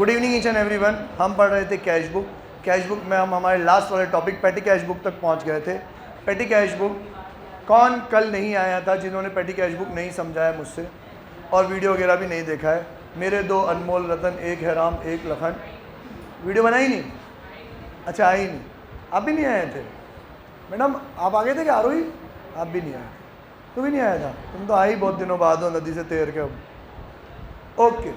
Good evening each and everyone. हम पढ़ रहे थे कैश बुक। कैश बुक में हम हमारे लास्ट वाले टॉपिक पेटी कैश बुक तक पहुंच गए थे। पेटी कैश बुक कौन कल नहीं आया था जिन्होंने पेटी कैश बुक नहीं समझा है मुझसे और वीडियो वगैरह भी नहीं देखा है? मेरे दो अनमोल रतन, एक है राम, एक लखन। वीडियो बनाई नहीं? अच्छा, आई नहीं। आप भी नहीं आए थे मैडम? आप आ गए थे क्या आरोही? आप भी नहीं आए थे। तू भी नहीं आया था? तुम तो आई बहुत दिनों बाद हो नदी से तैर के। अब ओके,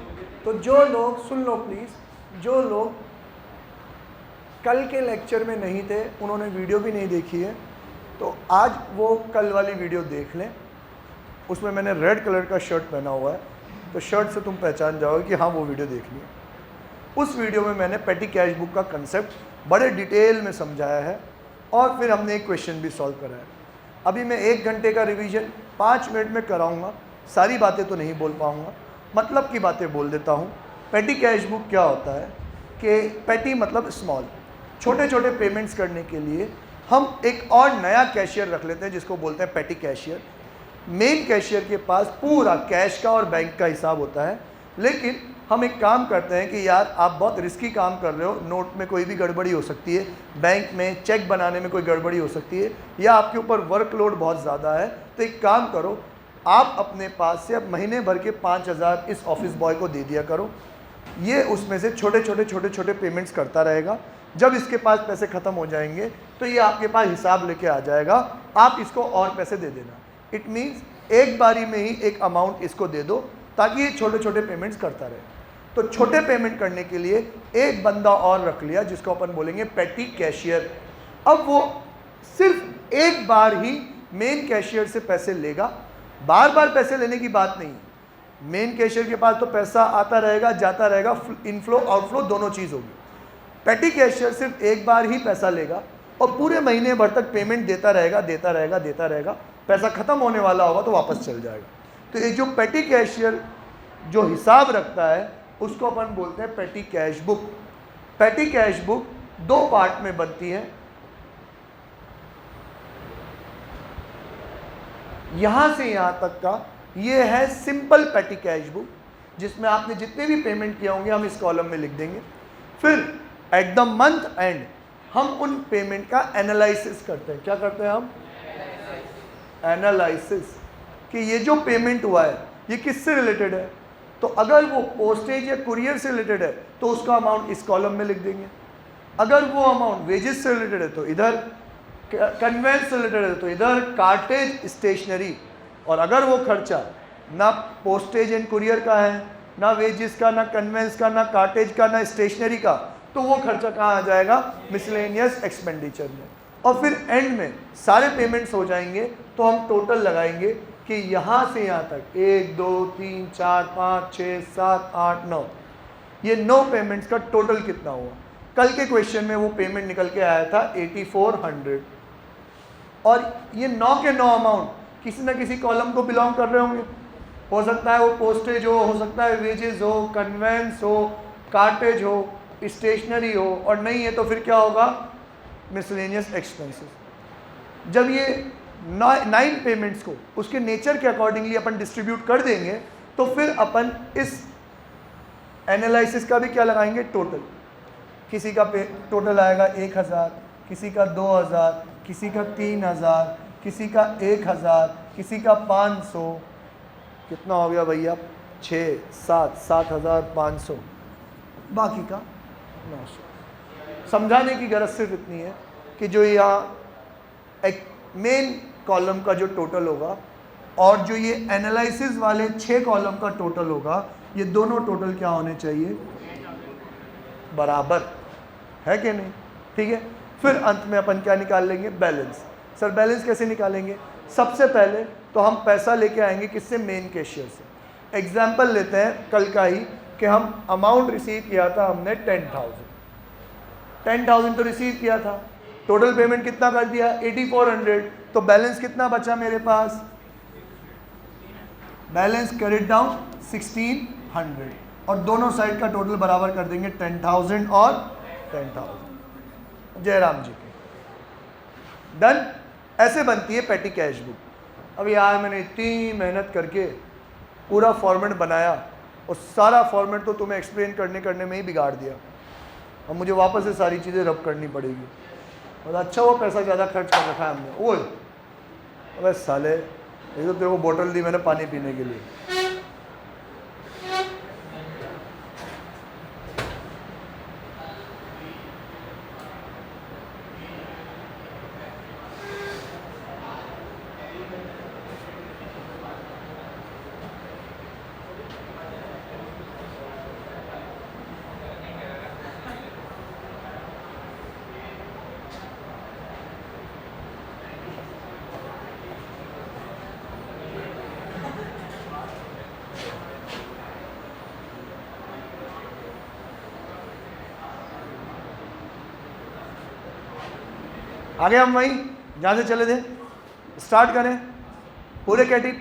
तो जो लोग सुन लो प्लीज़, जो लोग कल के लेक्चर में नहीं थे, उन्होंने वीडियो भी नहीं देखी है, तो आज वो कल वाली वीडियो देख लें। उसमें मैंने रेड कलर का शर्ट पहना हुआ है, तो शर्ट से तुम पहचान जाओगे कि हाँ वो वीडियो देखनी है। उस वीडियो में मैंने पेटी कैश बुक का कंसेप्ट बड़े डिटेल में समझाया है और फिर हमने एक क्वेश्चन भी सॉल्व करा है। अभी मैं 1 घंटे का रिवीजन 5 मिनट में कराऊंगा। सारी बातें तो नहीं बोल पाऊंगा, मतलब की बातें बोल देता हूँ। पेटी कैश बुक क्या होता है कि पेटी मतलब स्मॉल, छोटे छोटे पेमेंट्स करने के लिए हम एक और नया कैशियर रख लेते हैं जिसको बोलते हैं पेटी कैशियर। मेन कैशियर के पास पूरा कैश का और बैंक का हिसाब होता है, लेकिन हम एक काम करते हैं कि यार आप बहुत रिस्की काम कर रहे हो, नोट में कोई भी गड़बड़ी हो सकती है, बैंक में चेक बनाने में कोई गड़बड़ी हो सकती है, या आपके ऊपर वर्कलोड बहुत ज़्यादा है, तो एक काम करो, आप अपने पास से अब महीने भर के 5,000 इस ऑफिस बॉय को दे दिया करो। ये उसमें से छोटे छोटे पेमेंट्स करता रहेगा। जब इसके पास पैसे ख़त्म हो जाएंगे तो ये आपके पास हिसाब लेके आ जाएगा, आप इसको और पैसे दे देना। इट मीन्स एक बारी में ही एक अमाउंट इसको दे दो ताकि ये छोटे छोटे पेमेंट्स करता रहे। तो छोटे पेमेंट करने के लिए एक बंदा और रख लिया जिसको अपन बोलेंगे पेटी कैशियर। अब वो सिर्फ एक बार ही मेन कैशियर से पैसे लेगा, बार बार पैसे लेने की बात नहीं। मेन कैशियर के पास तो पैसा आता रहेगा, जाता रहेगा, इनफ्लो आउटफ्लो दोनों चीज़ होगी। पेटी कैशियर सिर्फ एक बार ही पैसा लेगा और पूरे महीने भर तक पेमेंट देता रहेगा, देता रहेगा, देता रहेगा। पैसा ख़त्म होने वाला होगा तो वापस चल जाएगा। तो ये जो पेटी कैशियर जो हिसाब रखता है उसको अपन बोलते हैं पेटी कैश बुक। पेटी कैश बुक 2 पार्ट में बनती है। यहाँ से यहाँ तक का ये है सिंपल पेटी कैश बुक, जिसमें आपने जितने भी पेमेंट किए होंगे हम इस कॉलम में लिख देंगे। फिर एट द मंथ एंड हम उन पेमेंट का एनालिसिस करते हैं। क्या करते हैं हम? एनालिसिस कि ये जो पेमेंट हुआ है ये किससे रिलेटेड है। तो अगर वो पोस्टेज या कुरियर से रिलेटेड है तो उसका अमाउंट इस कॉलम में लिख देंगे। अगर वो अमाउंट वेजेस से रिलेटेड है तो इधर, कन्वेंस से रिलेटेड है तो इधर, कार्टेज, स्टेशनरी। और अगर वो खर्चा ना पोस्टेज एंड कुरियर का है, ना वेजेस का, ना कन्वेंस का, ना कार्टेज का, ना स्टेशनरी का, तो वो खर्चा कहाँ आ जाएगा? मिसलेनियस एक्सपेंडिचर में। और फिर एंड में सारे पेमेंट्स हो जाएंगे तो हम टोटल लगाएंगे कि यहाँ से यहाँ तक 1 2 3 4 5 6 7 8 9, ये 9 पेमेंट्स का टोटल कितना हुआ। कल के क्वेश्चन में वो पेमेंट निकल के आया था 8400, और ये 9 के 9 अमाउंट किसी न किसी कॉलम को बिलोंग कर रहे होंगे। हो सकता है वो पोस्टेज हो सकता है वेजेस हो, कन्वेंस हो, कार्टेज हो, स्टेशनरी हो, और नहीं है तो फिर क्या होगा? Miscellaneous expenses. जब ये 9 पेमेंट्स को उसके नेचर के अकॉर्डिंगली अपन डिस्ट्रीब्यूट कर देंगे तो फिर अपन इस एनालिसिस का भी क्या लगाएंगे? टोटल। किसी का टोटल आएगा 1,000, किसी का 2,000, किसी का 3,000, किसी का 1,000, किसी का 500। कितना हो गया भैया? 6 7 7,500, बाकी का 900। समझाने की गरज सिर्फ इतनी है कि जो यहाँ एक मेन कॉलम का जो टोटल होगा और जो ये एनालिसिस वाले 6 कॉलम का टोटल होगा, ये दोनों टोटल क्या होने चाहिए? बराबर है कि नहीं? ठीक है। फिर अंत में अपन क्या निकाल लेंगे? बैलेंस। सर बैलेंस कैसे निकालेंगे? सबसे पहले तो हम पैसा लेके आएंगे किससे? मेन कैशियर से। एग्जाम्पल लेते हैं कल का ही कि हम अमाउंट रिसीव किया था हमने 10,000 तो रिसीव किया था। टोटल पेमेंट कितना कर दिया? 8400। तो बैलेंस कितना बचा मेरे पास? बैलेंस क्रेडिट डाउन 1600, और दोनों साइड का टोटल बराबर कर देंगे 10,000 और 10,000। जयराम जी के डन। ऐसे बनती है पेटी कैश बुक। अब यार मैंने इतनी मेहनत करके पूरा फॉर्मेट बनाया, और सारा फॉर्मेट तो तुम्हें एक्सप्लेन करने में ही बिगाड़ दिया। अब मुझे वापस से सारी चीज़ें रब करनी पड़ेगी। और अच्छा वो पैसा ज़्यादा खर्च कर रखा है हमने। ओए अबे साले, ये तो तेरे को बोतल दी मैंने पानी पीने के लिए। आगे हम वहीं जहाँ से चले थे स्टार्ट करें। पूरे पैटी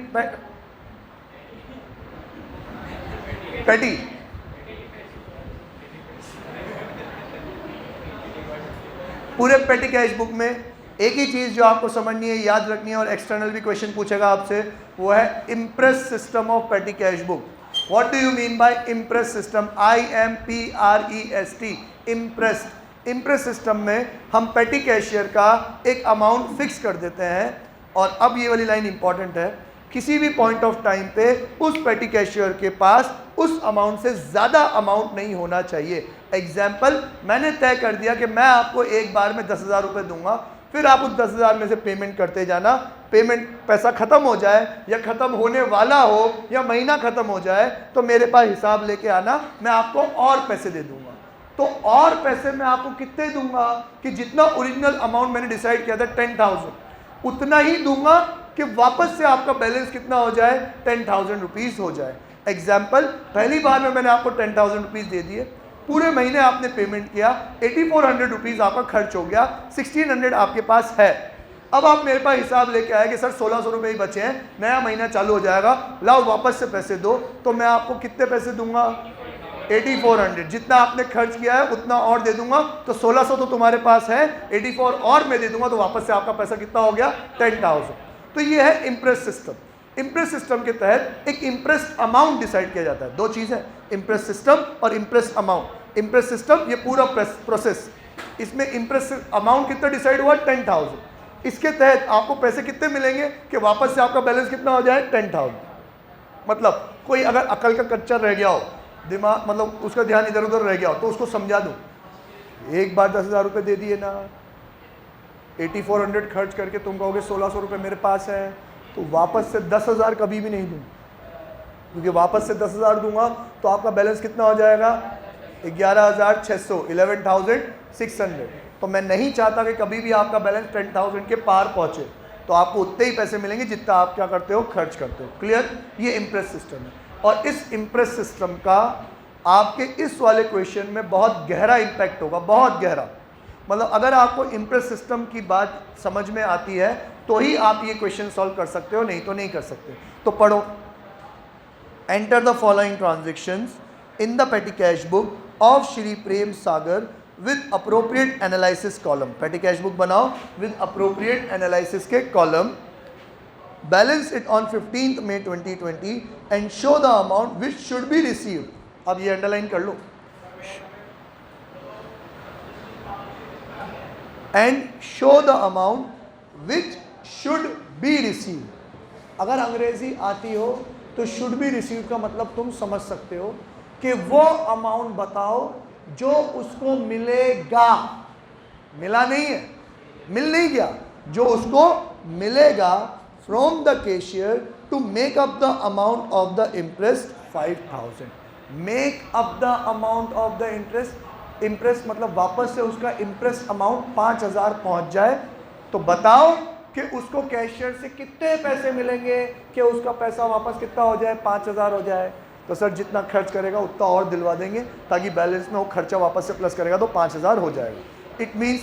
पूरे पेटी कैश बुक में एक ही चीज़ जो आपको समझनी है, याद रखनी है, और एक्सटर्नल भी क्वेश्चन पूछेगा आपसे, वो है इम्प्रेस सिस्टम ऑफ पेटी cash book. What do you mean by impress system? IMPREST, impressed. Impress system में हम पेटी कैशियर का एक अमाउंट फिक्स कर देते हैं, और अब ये वाली लाइन इंपॉर्टेंट है, किसी भी पॉइंट ऑफ टाइम पे उस पेटी कैशियर के पास उस अमाउंट से ज़्यादा अमाउंट नहीं होना चाहिए। एग्जाम्पल, मैंने तय कर दिया कि मैं आपको एक बार में 10,000 रुपये दूंगा, फिर आप उस 10,000 में से पेमेंट करते जाना। पेमेंट पैसा ख़त्म हो जाए या ख़त्म होने वाला हो या महीना ख़त्म हो जाए तो मेरे पास हिसाब लेके आना, मैं आपको और पैसे दे दूंगा। तो और पैसे मैं आपको कितने दूंगा कि जितना ओरिजिनल अमाउंट मैंने डिसाइड किया था 10,000, उतना ही दूंगा कि वापस से आपका बैलेंस कितना हो जाए, 10,000 रुपीज़ हो जाए। एग्जाम्पल, पहली बार में मैंने आपको 10,000 रुपीज़ दे दिए, पूरे महीने आपने पेमेंट किया, 8400 रुपीज़ आपका खर्च हो गया, 1600 आपके पास है। अब आप मेरे पास हिसाब लेके आए कि सर 1600 रुपये ही बचे हैं, नया महीना चालू हो जाएगा, लाओ वापस से पैसे दो। तो मैं आपको कितने पैसे दूंगा? 8400। जितना आपने खर्च किया है उतना और दे दूंगा। तो 1600 तो तुम्हारे पास है, 84 और मैं दे दूंगा, तो वापस से आपका पैसा कितना हो गया? 10,000। तो ये है इम्प्रेस सिस्टम। इम्प्रेस सिस्टम के तहत एक इम्प्रेस अमाउंट डिसाइड किया जाता है। दो चीज़ है, इम्प्रेस सिस्टम और इम्प्रेस अमाउंट। इम्प्रेस सिस्टम ये पूरा प्रोसेस, इसमें इम्प्रेस अमाउंट कितना डिसाइड हुआ? 10,000। इसके तहत आपको पैसे कितने मिलेंगे कि वापस से आपका बैलेंस कितना हो जाए? 10,000। मतलब कोई अगर अकल का कच्चा रह गया हो, दिमाग मतलब उसका ध्यान इधर उधर रह गया हो, तो उसको समझा दूँ, एक बार 10,000 रुपये दे दिए ना, 8400 खर्च करके तुम कहोगे 1600 रुपये मेरे पास है, तो वापस से 10,000 कभी भी नहीं दूँ, क्योंकि वापस से 10,000 दूंगा तो आपका बैलेंस कितना हो जाएगा? 11,600, 11,600। तो मैं नहीं चाहता कि कभी भी आपका बैलेंस 10,000 के पार पहुंचे, तो आपको उतने ही पैसे मिलेंगे जितना आप क्या करते हो? खर्च करते हो। क्लियर? ये इम्प्रेस सिस्टम है। और इस इम्प्रेस सिस्टम का आपके इस वाले क्वेश्चन में बहुत गहरा इम्पैक्ट होगा, बहुत गहरा। मतलब अगर आपको इम्प्रेस सिस्टम की बात समझ में आती है तो ही आप ये क्वेश्चन सॉल्व कर सकते हो, नहीं तो नहीं कर सकते। तो पढ़ो, enter the following transactions in the petty cash book of Shri Prem Sagar with appropriate analysis column. Petty cash book बनाओ विद अप्रोप्रिएट एनालिसिस के column, balance it on 15th May 2020 and show the amount which should be received. अब ये underline कर लो, and show the amount which should be received. अगर अंग्रेजी आती हो तो शुड बी रिसीव्ड का मतलब तुम समझ सकते हो कि वो अमाउंट बताओ जो उसको मिलेगा। मिला नहीं है, मिल नहीं गया, जो उसको मिलेगा from the cashier to make up the amount of the interest 5,000। Make up the amount of the interest, interest मतलब वापस से उसका इंटरेस्ट अमाउंट 5,000 पहुंच जाए। तो बताओ कि उसको कैशियर से कितने पैसे मिलेंगे कि उसका पैसा वापस कितना हो जाए? 5,000 हो जाए। तो सर जितना खर्च करेगा उतना और दिलवा देंगे, ताकि बैलेंस में वो खर्चा वापस से प्लस करेगा तो 5,000 हो जाएगा। इट मीन्स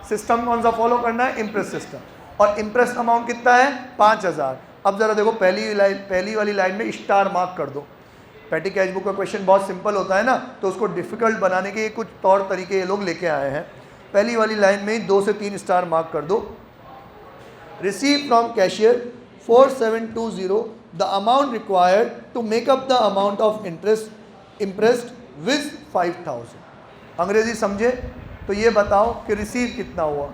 सिस्टम कौन सा फॉलो करना है? Impress system. और इम्प्रेस अमाउंट कितना है? 5,000। अब जरा देखो, पहली वाली लाइन में स्टार मार्क कर दो। पेटी कैश बुक का क्वेश्चन बहुत सिंपल होता है ना, तो उसको डिफिकल्ट बनाने के कुछ तौर तरीके ये लोग लेके आए हैं। पहली वाली लाइन में 2 से 3 स्टार मार्क कर दो। Receive from cashier 4720 the amount required to make up the amount of interest impressed with 5000। Angrezi समझे तो ये बताओ कि रिसीव कितना हुआ?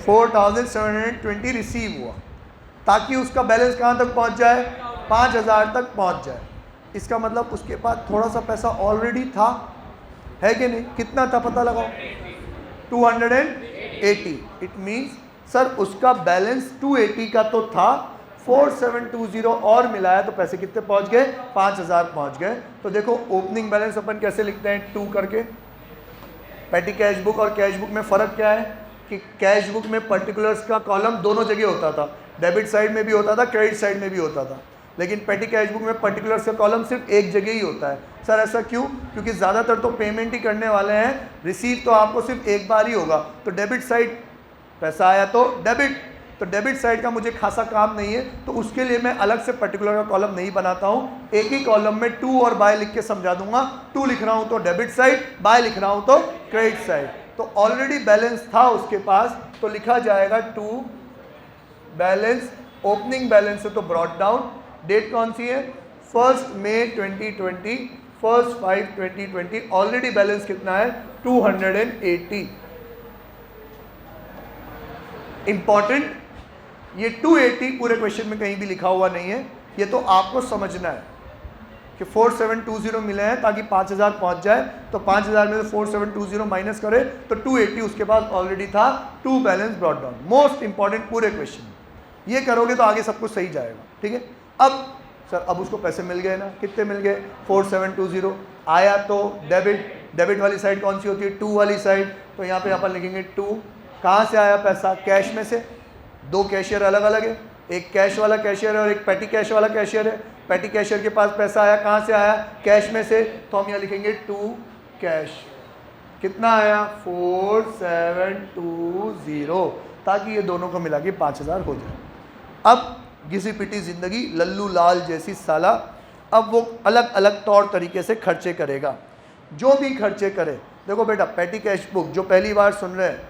4720 रिसीव हुआ, ताकि उसका बैलेंस कहाँ तक पहुँच जाए? 5000 तक पहुँच जाए। इसका मतलब उसके पास थोड़ा सा पैसा ऑलरेडी था, है कि नहीं? कितना था पता लगाओ? 280। इट मीन्स सर उसका बैलेंस 280 का तो था, 4720 और मिलाया तो पैसे कितने पहुंच गए? 5000 पहुंच गए। तो देखो ओपनिंग बैलेंस अपन कैसे लिखते हैं? 2 करके। पेटी कैश बुक और कैश बुक में फ़र्क क्या है कि कैश बुक में पर्टिकुलर्स का कॉलम दोनों जगह होता था, डेबिट साइड में भी होता था, क्रेडिट साइड में भी होता था। लेकिन पेटी कैश बुक में पर्टिकुलर्स का कॉलम सिर्फ एक जगह ही होता है। सर ऐसा क्यों? क्योंकि ज़्यादातर तो पेमेंट ही करने वाले हैं, रिसीव तो आपको सिर्फ एक बार ही होगा। तो डेबिट साइड पैसा आया तो डेबिट, तो डेबिट साइड का मुझे खासा काम नहीं है, तो उसके लिए मैं अलग से पर्टिकुलर का कॉलम नहीं बनाता हूँ। एक ही कॉलम में टू और बाय लिख के समझा दूंगा। टू लिख रहा हूँ तो डेबिट साइड, बाय लिख रहा हूँ तो क्रेडिट साइड। तो ऑलरेडी बैलेंस था उसके पास, तो लिखा जाएगा टू बैलेंस, ओपनिंग बैलेंस है तो ब्रॉट डाउन। डेट कौन सी है? 1 मई 2020, 1 5 2020। ऑलरेडी बैलेंस कितना है? 280। इंपॉर्टेंट, ये 280 पूरे क्वेश्चन में कहीं भी लिखा हुआ नहीं है, ये तो आपको समझना है कि 4720 मिले हैं ताकि 5000 पहुंच जाए। तो 5000 में से 4720 माइनस करे तो 280 उसके पास ऑलरेडी था। To balance brought down, most important पूरे क्वेश्चन। ये करोगे तो आगे सब कुछ सही जाएगा। ठीक है। अब सर अब उसको पैसे मिल गए ना, कितने मिल गए? 4720 आया तो डेबिट, डेबिट वाली साइड कौन सी होती है? टू वाली साइड। तो यहाँ पे अपन लिखेंगे टू। कहाँ से आया पैसा? कैश में से। दो कैशियर अलग अलग है, एक कैश वाला कैशियर है और एक पेटी कैश वाला कैशियर है। पेटी कैशियर के पास पैसा आया, कहाँ से आया? कैश में से। तो हम यहाँ लिखेंगे टू कैश। कितना आया? 4720, ताकि ये दोनों को मिला के 5000 हो जाए। अब घिसी पिटी ज़िंदगी लल्लू लाल जैसी साला, अब वो अलग अलग तौर तरीके से खर्चे करेगा। जो भी खर्चे करे, देखो बेटा पेटी कैश बुक जो पहली बार सुन रहे हैं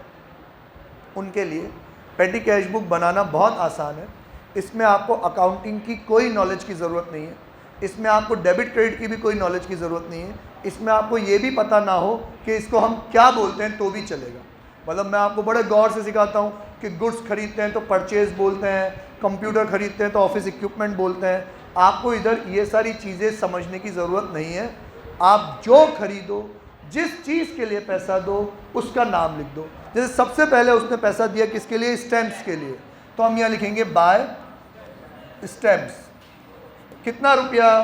उनके लिए पेटी कैश बुक बनाना बहुत आसान है। इसमें आपको अकाउंटिंग की कोई नॉलेज की ज़रूरत नहीं है, इसमें आपको डेबिट क्रेडिट की भी कोई नॉलेज की ज़रूरत नहीं है, इसमें आपको ये भी पता ना हो कि इसको हम क्या बोलते हैं तो भी चलेगा। मतलब मैं आपको बड़े गौर से सिखाता हूँ कि गुड्स खरीदते हैं तो परचेज बोलते हैं, कंप्यूटर खरीदते हैं तो ऑफिस इक्विपमेंट बोलते हैं। आपको इधर ये सारी चीज़ें समझने की ज़रूरत नहीं है। आप जो खरीदो, जिस चीज़ के लिए पैसा दो, उसका नाम लिख दो। जैसे सबसे पहले उसने पैसा दिया किसके लिए? स्टैम्प्स के लिए। तो हम यहाँ लिखेंगे बाय स्टैम्प्स। कितना रुपया?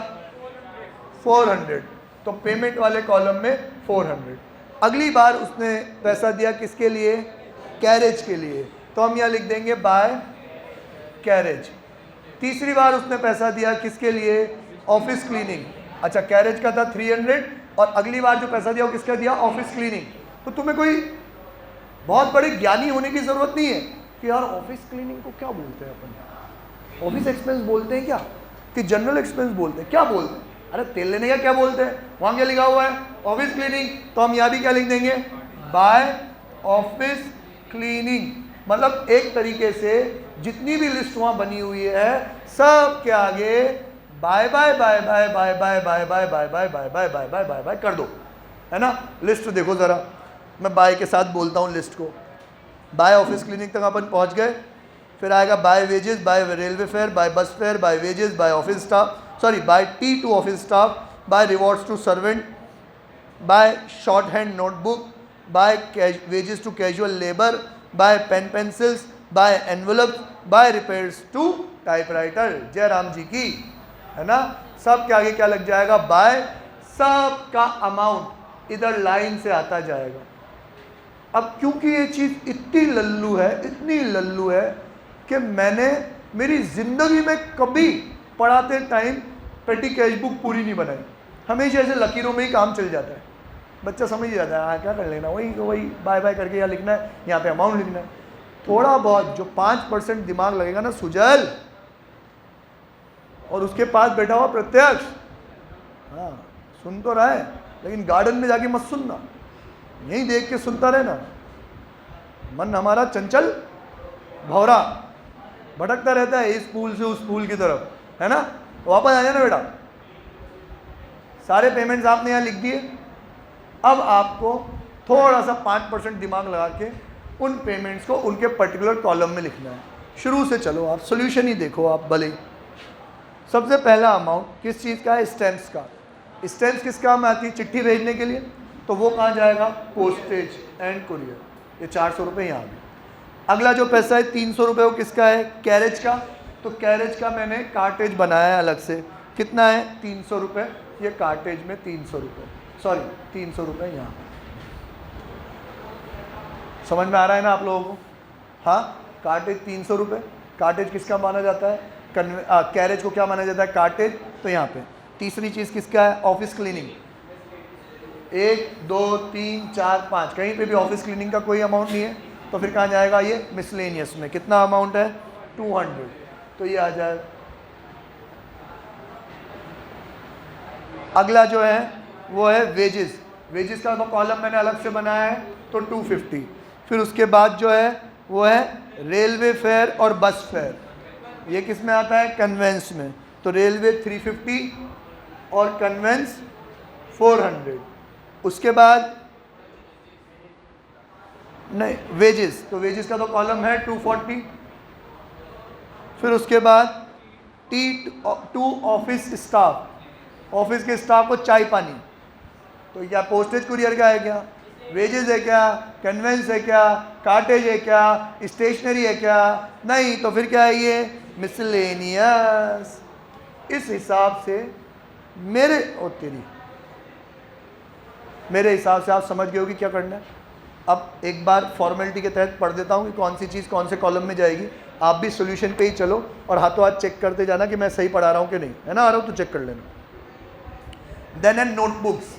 400। तो पेमेंट वाले कॉलम में 400। अगली बार उसने पैसा दिया किसके लिए? कैरेज के लिए। तो हम यहाँ लिख देंगे बाय कैरेज। तीसरी बार उसने पैसा दिया किसके लिए? Office cleaning. अच्छा, कैरेज का था 300 और अगली बार जो पैसा दिया वो किसका दिया? Office cleaning. तो तुम्हें कोई बहुत बड़े ज्ञानी होने की ज़रूरत नहीं है कि यार ऑफिस क्लीनिंग को क्या बोलते हैं अपन, ऑफिस एक्सपेंस बोलते हैं क्या, कि जनरल एक्सपेंस बोलते हैं, क्या बोलते हैं? अरे तेल लेने का क्या बोलते हैं? वहाँ क्या लिखा हुआ है? Office cleaning. तो हम यहाँ भी क्या लिख देंगे? By office cleaning. मतलब एक तरीके से जितनी भी लिस्ट वहाँ बनी हुई है सब के आगे by by by by by by by by by by by by by by by by कर दो, है ना। लिस्ट देखो ज़रा, मैं बाय के साथ बोलता हूँ लिस्ट को। बाय ऑफिस क्लिनिक तक अपन पहुँच गए, फिर आएगा by wages, by railway fare, by bus fare, by wages, by office staff, sorry by tea to office staff, by rewards to servant, by short hand notebook, by wages to casual labour, by pen pencils, by envelope, by repairs to typewriter. जय राम जी की, है ना। सब के आगे क्या लग जाएगा? बाय। सब का अमाउंट इधर लाइन से आता जाएगा। अब क्योंकि ये चीज़ इतनी लल्लू है, इतनी लल्लू है कि मैंने मेरी ज़िंदगी में कभी पढ़ाते टाइम पेटी कैश बुक पूरी नहीं बनाई। हमेशा ऐसे लकीरों में ही काम चल जाता है, बच्चा समझ जाता है हाँ क्या कर लेना, वही वही बाय बाय करके यहाँ लिखना है, यहाँ पे अमाउंट लिखना है। थोड़ा बहुत जो 5% दिमाग लगेगा ना सुजल, और उसके पास बैठा हुआ प्रत्यक्ष, हाँ सुन तो रहा है लेकिन गार्डन में जाके मत सुनना, यहीं देख के सुनता रहना। मन हमारा चंचल भौरा, भटकता रहता है इस पूल से उस पूल की तरफ, है ना। वापस आ जाना बेटा। सारे पेमेंट्स आपने यहाँ लिख दिए। अब आपको थोड़ा सा 5% दिमाग लगा के उन पेमेंट्स को उनके पर्टिकुलर कॉलम में लिखना है। शुरू से चलो, आप सोल्यूशन ही देखो आप भले। सबसे पहला अमाउंट किस चीज़ का है? स्टैम्प्स का। स्टैम्प्स किस काम में आती है? चिट्ठी भेजने के लिए। तो वो कहाँ जाएगा? Postage and courier. ये 400 रुपये यहाँ पे। अगला जो पैसा है 300 रुपये, वो किसका है? कैरेज का। तो कैरेज का मैंने कार्टेज बनाया है अलग से। कितना है? 300 रुपये। ये कार्टेज में 300 रुपये, सॉरी 300 रुपये यहाँ। समझ में आ रहा है ना आप लोगों को? हाँ, कार्टेज 300 रुपये। कार्टेज किसका माना जाता है? कैरेज को क्या माना जाता है? कार्टेज। तो यहाँ पे तीसरी चीज़ किसका है? Office cleaning. 1 2 3 4 5, कहीं पे भी ऑफिस क्लीनिंग का कोई अमाउंट नहीं है, तो फिर कहाँ जाएगा? ये मिसलेनियस में। कितना अमाउंट है? 200। तो ये आ जाए। अगला जो है वो है वेजेस। वेजेस का तो कॉलम मैंने अलग से बनाया है, तो 250। फिर उसके बाद जो है वो है रेलवे फेयर और बस फेयर। ये किस में आता है? कन्वेंस में। तो रेलवे 350 और कन्वेंस 400। उसके बाद नहीं, वेजेस, तो वेजेस का तो कॉलम है 240। फिर उसके बाद T2 ऑफिस स्टाफ। ऑफिस के स्टाफ को चाय पानी। तो क्या पोस्टेज कुरियर का है क्या? वेजेस है क्या? कन्वेंस है क्या? कार्टेज है क्या? स्टेशनरी है क्या? नहीं। तो फिर क्या है? ये मिसलेनियस। इस हिसाब से मेरे हिसाब से आप समझ गए हो कि क्या करना है। अब एक बार फॉर्मेलिटी के तहत पढ़ देता हूँ कि कौन सी चीज़ कौन से कॉलम में जाएगी। आप भी सॉल्यूशन पे ही चलो और हाथों हाथ चेक करते जाना कि मैं सही पढ़ा रहा हूँ कि नहीं, है ना। आ रहा हूँ तो चेक कर लेना। देन है नोटबुक्स।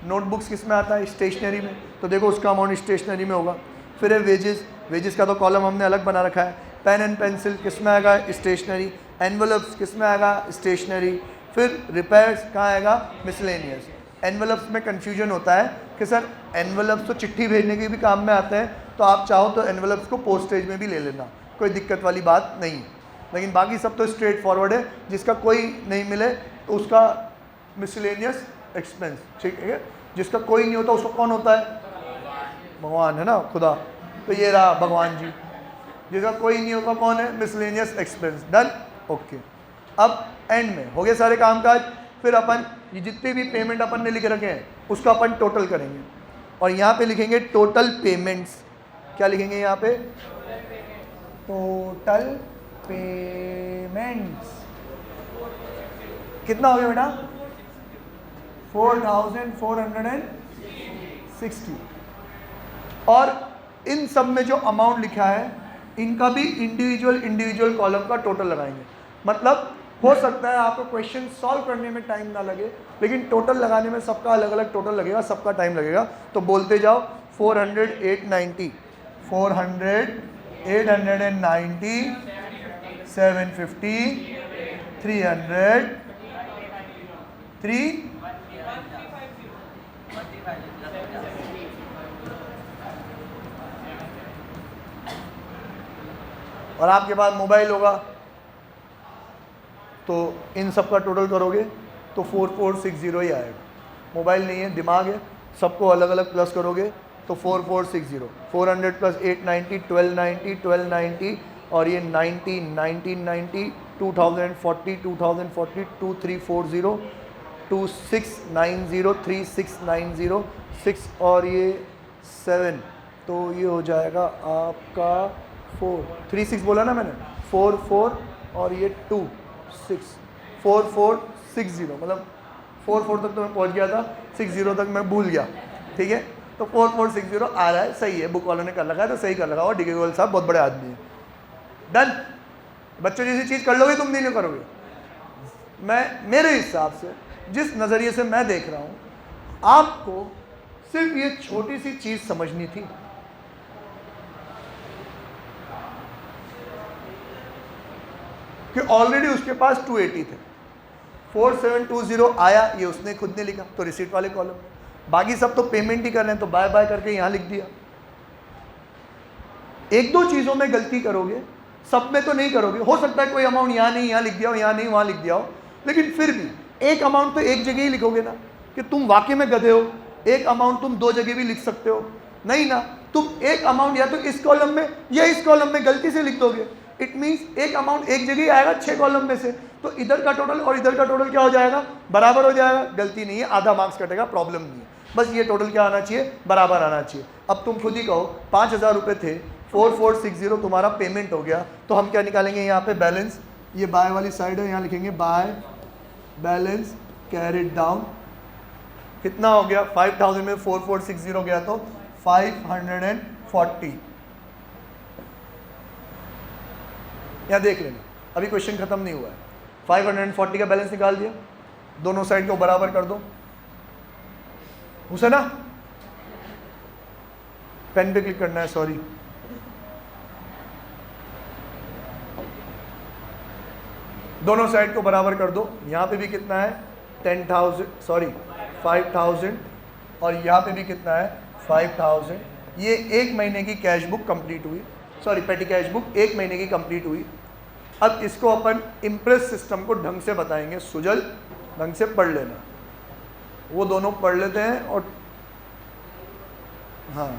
नोटबुक्स किस में आता है? स्टेशनरी में। तो देखो उसका अमाउंट स्टेशनरी में होगा। फिर है वेजेस। वेजेस का तो कॉलम हमने अलग बना रखा है। पेन एंड पेंसिल किस में आएगा? स्टेशनरी। एनवलप्स किस में आएगा? स्टेशनरी। फिर रिपेयर्स कहाँ आएगा? मिसलेनियस। एनवलप्स में कन्फ्यूजन होता है कि सर एनवलप्स तो चिट्ठी भेजने के भी काम में आते हैं, तो आप चाहो तो एनवलप्स को पोस्टेज में भी ले लेना, कोई दिक्कत वाली बात नहीं। लेकिन बाकी सब तो स्ट्रेट फॉरवर्ड है। जिसका कोई नहीं मिले तो उसका मिसलेनियस एक्सपेंस, ठीक है। जिसका कोई नहीं होता उसको कौन होता है? भगवान, है ना, खुदा। तो ये रहा भगवान जी। जिसका कोई नहीं होता कौन है? Miscellaneous expense. Done, okay. अब एंड में हो गए सारे कामकाज। फिर अपन ये जितने भी पेमेंट अपन ने लिख रखे हैं उसका अपन टोटल करेंगे और यहाँ पे लिखेंगे टोटल पेमेंट्स। क्या लिखेंगे यहाँ पे? Total payments. कितना हो गया बेटा? 4460। और इन सब में जो अमाउंट लिखा है इनका भी इंडिविजुअल कॉलम का टोटल लगाएंगे। मतलब हो सकता है आपको क्वेश्चन सॉल्व करने में टाइम ना लगे, लेकिन टोटल लगाने में सबका अलग अलग टोटल लगेगा, सबका टाइम लगेगा। तो बोलते जाओ 400, 890, 400, 890, 750, 300, 3 और आपके पास मोबाइल होगा तो इन सब का टोटल करोगे तो 4460 ही आएगा। मोबाइल नहीं है, दिमाग है, सबको अलग अलग प्लस करोगे तो 4460। 400 प्लस 890, 1290, 1290 और ये 90, 1990, 2040, 2040, 2340, 2690, 3690, 6 और ये 7, तो ये हो जाएगा आपका 436 बोला ना मैंने, 44 और ये 26, 4460, मतलब 44 तक तो मैं पहुंच गया था, 60 तक मैं भूल गया, ठीक है। तो 4460 आ रहा है, सही है, बुक वालों ने कर रखा है तो सही कर लगा। और डी के गोयल साहब बहुत बड़े आदमी हैं। डन। बच्चों जैसी चीज़ कर लोगे तुम, नहीं करोगे। मैं मेरे हिसाब से जिस नज़रिए से मैं देख रहा हूँ, आपको सिर्फ ये छोटी सी चीज़ समझनी थी कि ऑलरेडी उसके पास 280 थे, 4720 आया, ये उसने खुद ने लिखा तो रिसीट वाले कॉलम में, बाकी सब तो पेमेंट ही कर रहे हैं तो बाय बाय करके यहाँ लिख दिया। एक दो चीज़ों में गलती करोगे, सब में तो नहीं करोगे, हो सकता है कोई अमाउंट यहाँ नहीं यहाँ लिख दिया हो, यहाँ नहीं वहाँ लिख दिया हो, लेकिन फिर भी एक अमाउंट तो एक जगह ही लिखोगे ना, कि तुम वाकई में गधे हो। एक अमाउंट तुम दो जगह भी लिख सकते हो, नहीं ना, तुम एक अमाउंट या तो इस कॉलम में या इस कॉलम में गलती से लिख दोगे। इट मीन्स एक अमाउंट एक जगह ही आएगा 6 कॉलम में से, तो इधर का टोटल और इधर का टोटल क्या हो जाएगा, बराबर हो जाएगा। गलती नहीं है, आधा मार्क्स कटेगा, प्रॉब्लम नहीं है, बस ये टोटल क्या आना चाहिए, बराबर आना चाहिए। अब तुम खुद ही कहो 5,000 रुपये थे, 4460 तुम्हारा पेमेंट हो गया, तो हम क्या निकालेंगे यहाँ पे, बैलेंस, ये बाय वाली साइड है, यहाँ लिखेंगे बाय बैलेंस कैरिड डाउन। कितना हो गया, 5000 में 4460 गया तो 540। यहाँ देख लेना, अभी क्वेश्चन खत्म नहीं हुआ है। 540 का बैलेंस निकाल दिया, दोनों साइड को बराबर कर दो, उसे ना पेन पे क्लिक करना है, सॉरी, दोनों साइड को बराबर कर दो। यहाँ पे भी कितना है 10,000, सॉरी 5,000, और यहाँ पे भी कितना है 5,000। ये एक महीने की कैश बुक कंप्लीट हुई, सॉरी पेटी कैश बुक एक महीने की कंप्लीट हुई। अब इसको अपन इम्प्रेस सिस्टम को ढंग से बताएंगे, सुजल ढंग से पढ़ लेना, वो दोनों पढ़ लेते हैं। और हाँ,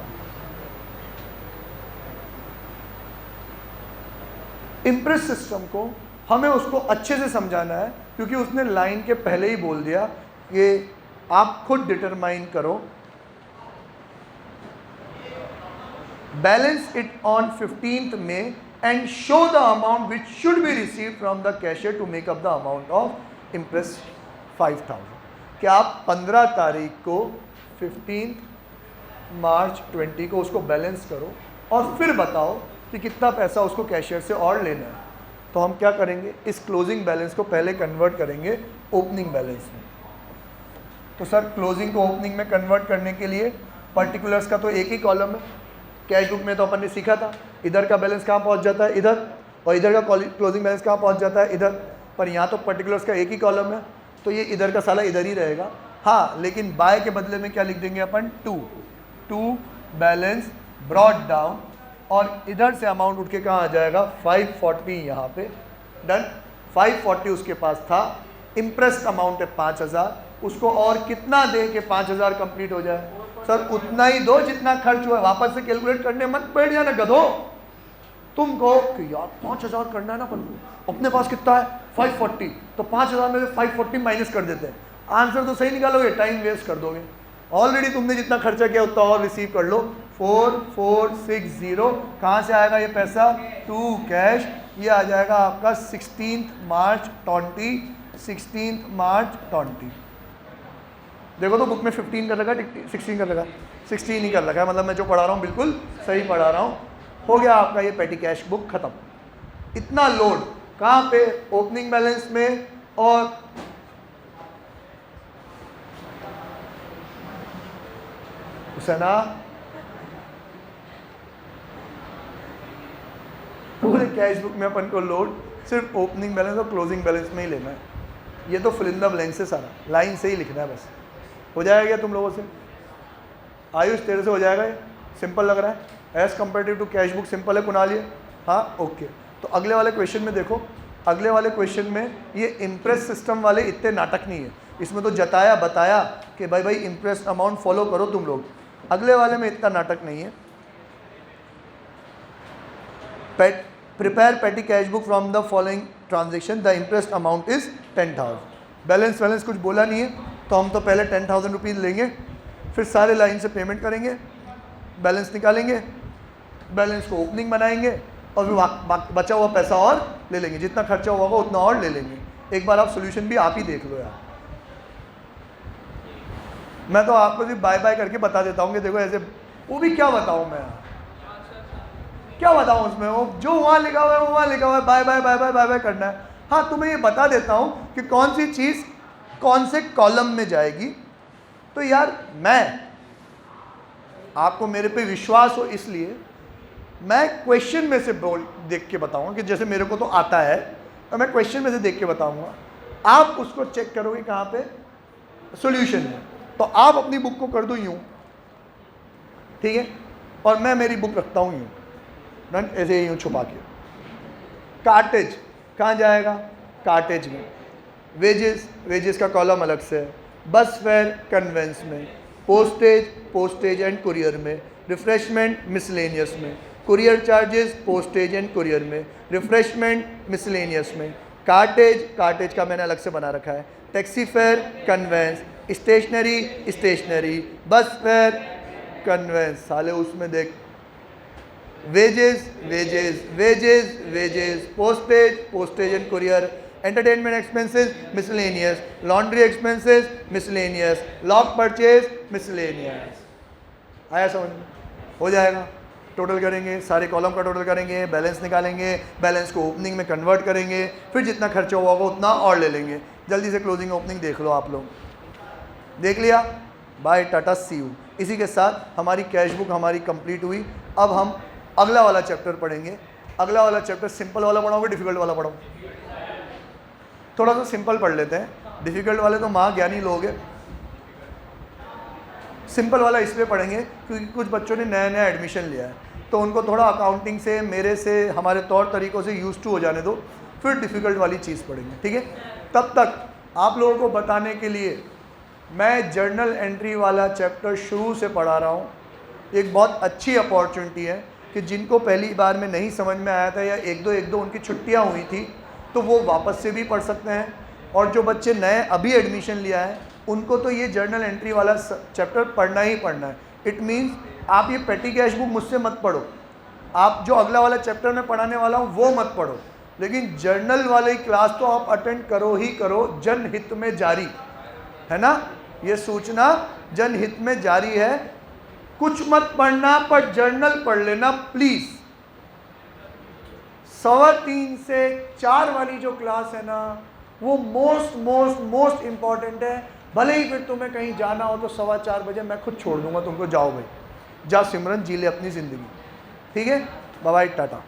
इम्प्रेस सिस्टम को हमें उसको अच्छे से समझाना है, क्योंकि उसने लाइन के पहले ही बोल दिया कि आप खुद डिटरमाइन करो, बैलेंस इट ऑन 15th में and show the amount which should be receive from the cashier to make up the amount of impress 5,000। कि आप 15 तारीख को 15 मार्च 20 को उसको बैलेंस करो और फिर बताओ कि कितना पैसा उसको कैशियर से और लेना है। तो हम क्या करेंगे, इस क्लोजिंग बैलेंस को पहले कन्वर्ट करेंगे ओपनिंग बैलेंस में। तो सर क्लोजिंग को ओपनिंग में कन्वर्ट करने के लिए पर्टिकुलर्स का तो एक ही कॉलम है, कैश बुक में तो अपन ने सीखा था, इधर का बैलेंस कहाँ पहुँच जाता है, इधर, और इधर का क्लोजिंग बैलेंस कहाँ पहुँच जाता है, इधर। पर यहाँ तो पर्टिकुलर्स का एक ही कॉलम है, तो ये इधर का साला इधर ही रहेगा। हाँ, लेकिन बाय के बदले में क्या लिख देंगे अपन, टू बैलेंस ब्रॉट डाउन, और इधर से अमाउंट उठ के कहाँ आ जाएगा 540, यहाँ पे डन। 540 उसके पास था, इम्प्रेस्ड अमाउंट है 5,000, उसको और कितना दे के 5,000 कंप्लीट हो जाए। सर उतना ही दो जितना खर्च हुआ, वापस से कैलकुलेट करने मत बैठ जाना गधो। तुम कहो कि यार 5,000 करना है ना अपन को, अपने पास कितना है 540, तो 5,000 में से 540 माइनस कर देते हैं, आंसर तो सही निकालोगे, टाइम वेस्ट कर दोगे। ऑलरेडी तुमने जितना खर्चा किया उतना और रिसीव कर लो। 4460 कहाँ से आएगा ये पैसा, टू कैश, ये आ जाएगा आपका 16 मार्च 20, 16 मार्च 20। देखो तो बुक में 15 कर लगा, 16 कर लगा, 16 ही कर लगा है, मतलब मैं जो पढ़ा रहा हूँ बिल्कुल सही पढ़ा रहा हूँ। हो गया आपका ये पेटी कैश बुक खत्म। इतना लोड कहाँ पे, ओपनिंग बैलेंस में, और हुसैना पूरे कैश बुक में अपन को लोड सिर्फ ओपनिंग बैलेंस और क्लोजिंग बैलेंस में ही लेना है। ये तो फिल इन द ब्लैंक से सारा लाइन से ही लिखना है, बस हो जाएगा क्या तुम लोगों से। आयुष तेरे से हो जाएगा, ये सिंपल लग रहा है as comparative to cash book, simple है कुणाल ये, हाँ ओके। तो अगले वाले क्वेश्चन में देखो, अगले वाले क्वेश्चन में ये इम्प्रेस सिस्टम वाले इतने नाटक नहीं है, इसमें तो जताया बताया कि भाई इम्प्रेस अमाउंट फॉलो करो तुम लोग। अगले वाले में इतना नाटक नहीं है। प्रिपेयर पेटी cash book from the following transaction, the impressed amount is 10,000। Balance कुछ बोला नहीं है, तो हम तो पहले 10,000 रुपीज़ लेंगे, फिर सारे लाइन से पेमेंट करेंगे, बैलेंस निकालेंगे, बैलेंस को ओपनिंग बनाएंगे, और फिर बचा हुआ पैसा और ले लेंगे, जितना खर्चा हुआ होगा उतना और ले लेंगे। एक बार आप सोल्यूशन भी आप ही देख लो यार, मैं तो आपको सिर्फ बाय बाय करके बता देता हूँ कि देखो ऐसे, वो भी क्या बताऊँ मैं, क्या बताऊँ उसमें, वो जो वहाँ लिखा हुआ है वो वहाँ लिखा हुआ है, bye by by by by by करना है। हाँ, तुम्हें ये बता देता हूँ कि कौन सी चीज़ कौन से कॉलम में जाएगी। तो यार मैं आपको मेरे पे विश्वास हो इसलिए मैं क्वेश्चन में से देख के बताऊंगा, कि जैसे मेरे को तो आता है तो मैं क्वेश्चन में से देख के बताऊंगा, आप उसको चेक करोगे कहाँ पे, सॉल्यूशन में। तो आप अपनी बुक को कर दो यूँ, ठीक है, और मैं मेरी बुक रखता हूँ यूँ, ऐसे यूँ छुपा के, कार्टेज कहाँ जाएगा? कार्टेज में। वेजेस, वेजेस का कॉलम अलग से है। बस फेयर कन्वेंस में। पोस्टेज, पोस्टेज एंड कुरियर में। रिफ्रेशमेंट मिसलेनियस में। Courier charges postage and courier में। रिफ्रेशमेंट मिसलेनियस में। कार्टेज, कार्टेज का मैंने अलग से बना रखा है। Taxi fare conveyance. Stationery, stationery. Bus fare conveyance, साले उसमें देख wages, wages, wages, wages. Postage, postage and courier. Entertainment expenses miscellaneous. Laundry expenses miscellaneous. Lock purchase miscellaneous. आया समझ में? हो जाएगा। टोटल करेंगे, सारे कॉलम का टोटल करेंगे, बैलेंस निकालेंगे, बैलेंस को ओपनिंग में कन्वर्ट करेंगे, फिर जितना खर्चा हुआ होगा उतना और ले लेंगे। जल्दी से क्लोजिंग ओपनिंग देख लो आप लोग। देख लिया? Bye tata, see you. इसी के साथ हमारी कैश बुक हमारी कंप्लीट हुई। अब हम अगला वाला चैप्टर पढ़ेंगे। अगला वाला चैप्टर सिंपल वाला पढ़ाओगे, डिफिकल्ट वाला पढ़ाओ? थोड़ा सा सिंपल पढ़ लेते हैं, डिफिकल्ट वाले तो महाज्ञानी लोग हैं। सिंपल वाला इसलिए पढ़ेंगे क्योंकि कुछ बच्चों ने नया नया एडमिशन लिया है, तो उनको थोड़ा अकाउंटिंग से, मेरे से, हमारे तौर तरीक़ों से यूज टू हो जाने दो, फिर डिफ़िकल्ट वाली चीज़ पढ़ेंगे। ठीक है? तब तक आप लोगों को बताने के लिए मैं जर्नल एंट्री वाला चैप्टर शुरू से पढ़ा रहा हूँ। एक बहुत अच्छी अपॉर्चुनिटी है कि जिनको पहली बार में नहीं समझ में आया था या एक दो उनकी छुट्टियाँ हुई थी, तो वो वापस से भी पढ़ सकते हैं। और जो बच्चे नए अभी एडमिशन लिया है उनको तो ये जर्नल एंट्री वाला चैप्टर पढ़ना ही पढ़ना है। इट मीन्स आप ये पेटी कैश बुक मुझसे मत पढ़ो, आप जो अगला वाला चैप्टर मैं पढ़ाने वाला हूँ वो मत पढ़ो, लेकिन जर्नल वाली क्लास तो आप अटेंड करो ही करो। जनहित में जारी है ना, ये सूचना जनहित में जारी है। कुछ मत पढ़ना पर जर्नल पढ़ लेना प्लीज़। 3:15 से 4 वाली जो क्लास है ना, वो मोस्ट इम्पॉर्टेंट है। भले ही फिर तुम्हें कहीं जाना हो तो 4:15 बजे मैं खुद छोड़ दूंगा तुमको, जाओ भाई, जा सिमरन, जी ले अपनी ज़िंदगी। ठीक है? Bye bye, Tata.